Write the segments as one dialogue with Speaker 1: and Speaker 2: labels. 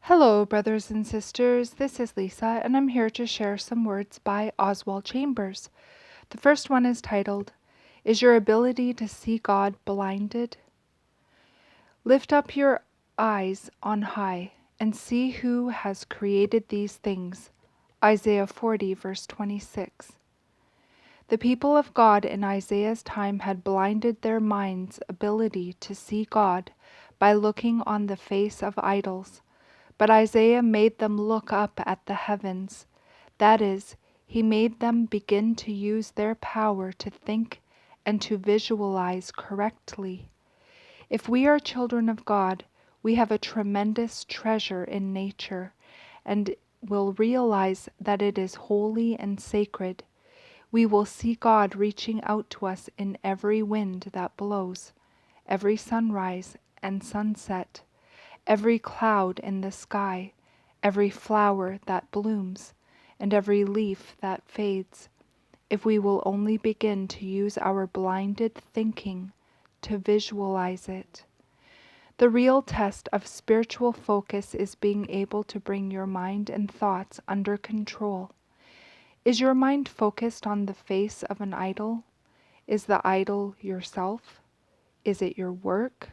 Speaker 1: Hello, brothers and sisters. This is Lisa, and I'm here to share some words by Oswald Chambers. The first one is titled, Is Your Ability to See God Blinded? Lift up your eyes on high and see who has created these things. Isaiah 40, verse 26. The people of God in Isaiah's time had blinded their minds' ability to see God by looking on the face of idols. But Isaiah made them look up at the heavens. That is, he made them begin to use their power to think and to visualize correctly. If we are children of God, we have a tremendous treasure in nature and will realize that it is holy and sacred. We will see God reaching out to us in every wind that blows, every sunrise and sunset, every cloud in the sky, every flower that blooms, and every leaf that fades, if we will only begin to use our blinded thinking to visualize it. The real test of spiritual focus is being able to bring your mind and thoughts under control. Is your mind focused on the face of an idol? Is the idol yourself? Is it your work?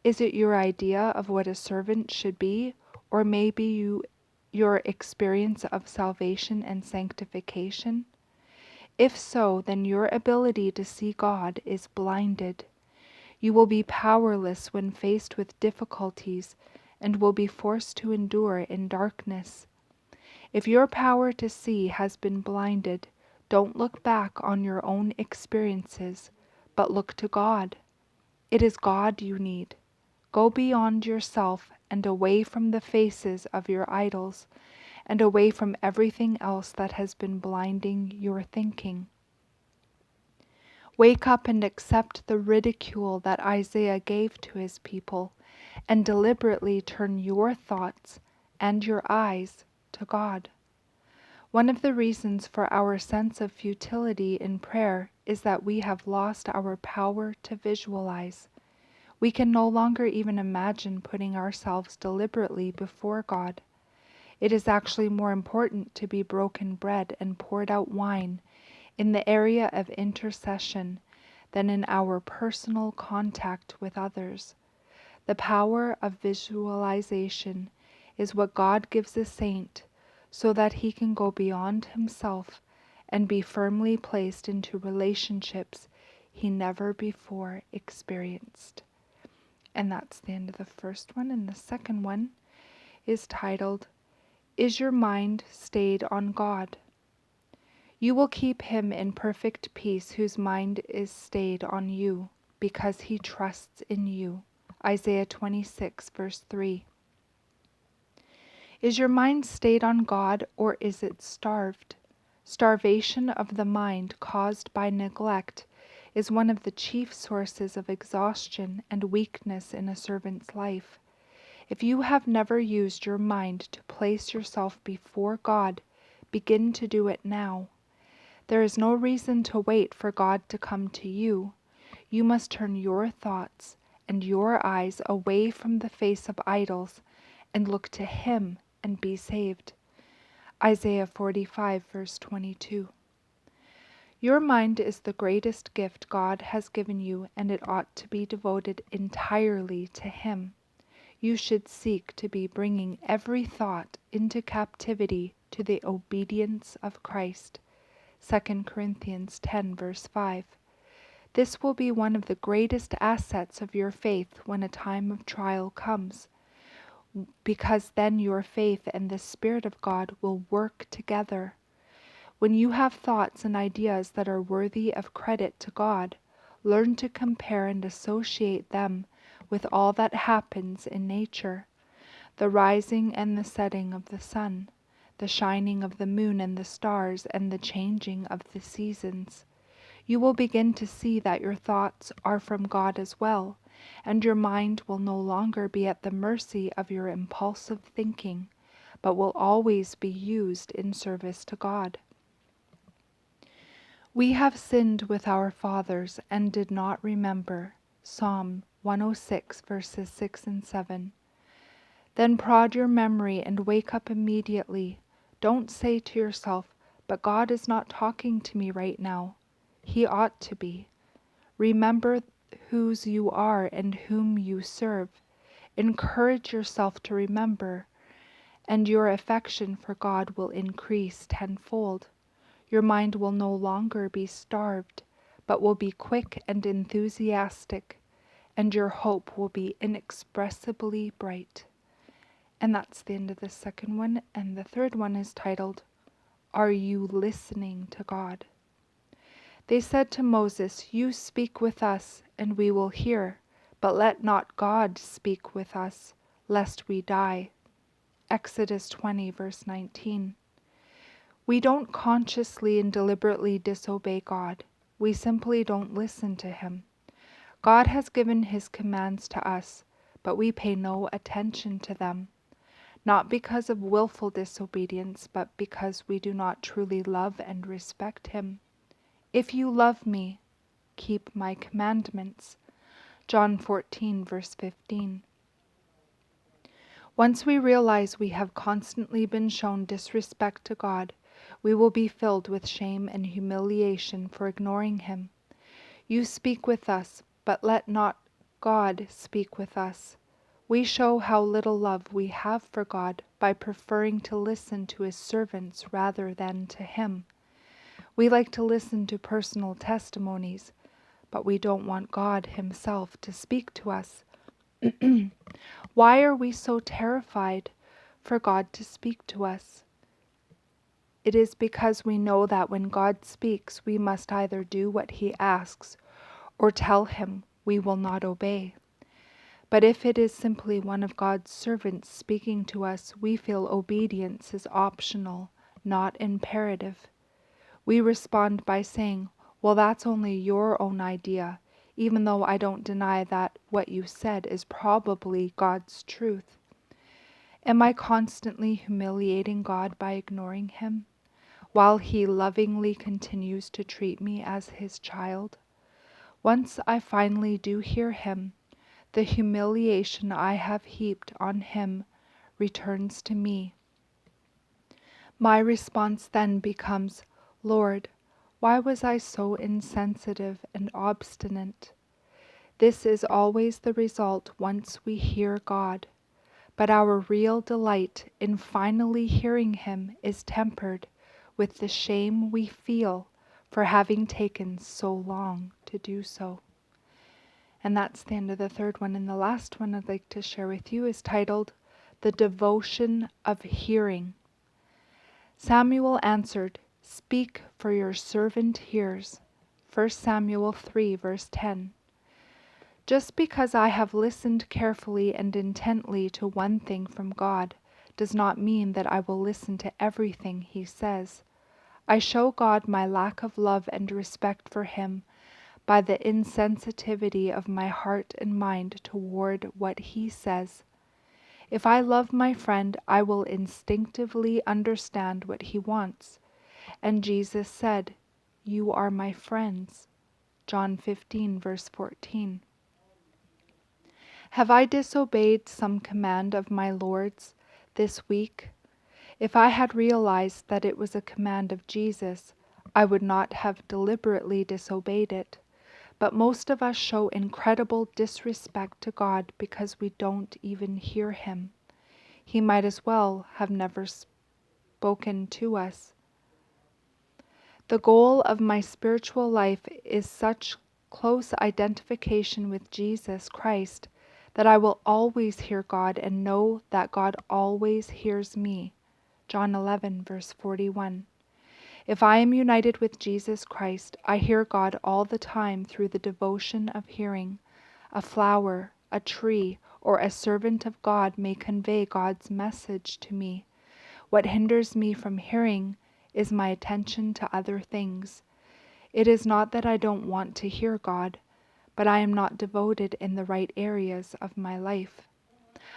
Speaker 1: Is it your idea of what a servant should be, or maybe your experience of salvation and sanctification? If so, then your ability to see God is blinded. You will be powerless when faced with difficulties and will be forced to endure in darkness. If your power to see has been blinded, don't look back on your own experiences, but look to God. It is God you need. Go beyond yourself and away from the faces of your idols and away from everything else that has been blinding your thinking. Wake up and accept the ridicule that Isaiah gave to his people and deliberately turn your thoughts and your eyes to God. One of the reasons for our sense of futility in prayer is that we have lost our power to visualize. We can no longer even imagine putting ourselves deliberately before God. It is actually more important to be broken bread and poured out wine in the area of intercession than in our personal contact with others. The power of visualization is what God gives a saint so that he can go beyond himself and be firmly placed into relationships he never before experienced. And that's the end of the first one. And the second one is titled, Is Your Mind Stayed on God? You will keep him in perfect peace whose mind is stayed on you, because he trusts in you. Isaiah 26, verse 3. Is your mind stayed on God, or is it starved? Starvation of the mind caused by neglect is one of the chief sources of exhaustion and weakness in a servant's life. If you have never used your mind to place yourself before God, begin to do it now. There is no reason to wait for God to come to you. You must turn your thoughts and your eyes away from the face of idols and look to Him and be saved. Isaiah 45, verse 22. Your mind is the greatest gift God has given you, and it ought to be devoted entirely to Him. You should seek to be bringing every thought into captivity to the obedience of Christ. 2 Corinthians 10, verse 5. This will be one of the greatest assets of your faith when a time of trial comes, because then your faith and the Spirit of God will work together. When you have thoughts and ideas that are worthy of credit to God, learn to compare and associate them with all that happens in nature, the rising and the setting of the sun, the shining of the moon and the stars, and the changing of the seasons. You will begin to see that your thoughts are from God as well, and your mind will no longer be at the mercy of your impulsive thinking, but will always be used in service to God. We have sinned with our fathers and did not remember. Psalm 106, verses 6 and 7. Then prod your memory and wake up immediately. Don't say to yourself, "But God is not talking to me right now." He ought to be. Remember whose you are and whom you serve. Encourage yourself to remember, and your affection for God will increase tenfold. Your mind will no longer be starved, but will be quick and enthusiastic, and your hope will be inexpressibly bright. And that's the end of the second one. And the third one is titled, Are You Listening to God? They said to Moses, "You speak with us, and we will hear, but let not God speak with us, lest we die." Exodus 20, verse 19. We don't consciously and deliberately disobey God. We simply don't listen to Him. God has given His commands to us, but we pay no attention to them. Not because of willful disobedience, but because we do not truly love and respect Him. "If you love me, keep my commandments." John 14, verse 15. Once we realize we have constantly been shown disrespect to God, we will be filled with shame and humiliation for ignoring Him. You speak with us, but let not God speak with us. We show how little love we have for God by preferring to listen to His servants rather than to Him. We like to listen to personal testimonies, but we don't want God Himself to speak to us. Why are we so terrified for God to speak to us? It is because we know that when God speaks, we must either do what He asks or tell Him we will not obey. But if it is simply one of God's servants speaking to us, we feel obedience is optional, not imperative. We respond by saying, "Well, that's only your own idea," even though I don't deny that what you said is probably God's truth. Am I constantly humiliating God by ignoring Him, while He lovingly continues to treat me as His child? Once I finally do hear Him, the humiliation I have heaped on Him returns to me. My response then becomes, "Lord, why was I so insensitive and obstinate?" This is always the result once we hear God, but our real delight in finally hearing Him is tempered with the shame we feel for having taken so long to do so. And that's the end of the third one. And the last one I'd like to share with you is titled, The Devotion of Hearing. Samuel answered, "Speak, for your servant hears." 1 Samuel 3, verse 10. Just because I have listened carefully and intently to one thing from God does not mean that I will listen to everything He says. I show God my lack of love and respect for Him by the insensitivity of my heart and mind toward what He says. If I love my friend, I will instinctively understand what he wants. And Jesus said, "You are my friends." John 15, verse 14. Have I disobeyed some command of my Lord's this week? If I had realized that it was a command of Jesus, I would not have deliberately disobeyed it. But most of us show incredible disrespect to God because we don't even hear Him. He might as well have never spoken to us. The goal of my spiritual life is such close identification with Jesus Christ that I will always hear God and know that God always hears me. John 11, verse 41. If I am united with Jesus Christ, I hear God all the time through the devotion of hearing. A flower, a tree, or a servant of God may convey God's message to me. What hinders me from hearing is my attention to other things. It is not that I don't want to hear God, but I am not devoted in the right areas of my life.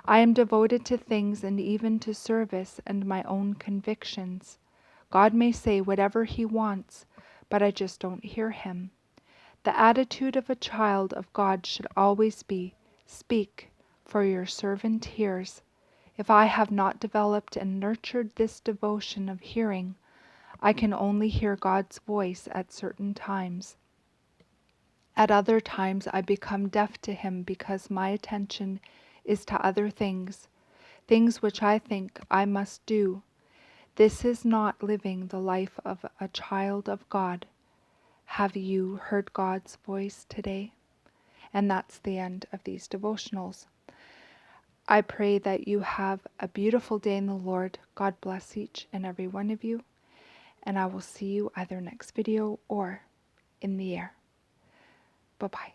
Speaker 1: I am devoted to things and even to service and my own convictions. God may say whatever He wants, but I just don't hear Him. The attitude of a child of God should always be, "Speak, for your servant hears." If I have not developed and nurtured this devotion of hearing, I can only hear God's voice at certain times. At other times I become deaf to Him because my attention is to other things, things which I think I must do. This is not living the life of a child of God. Have you heard God's voice today? And that's the end of these devotionals. I pray that you have a beautiful day in the Lord. God bless each and every one of you. And I will see you either next video or in the air. Bye-bye.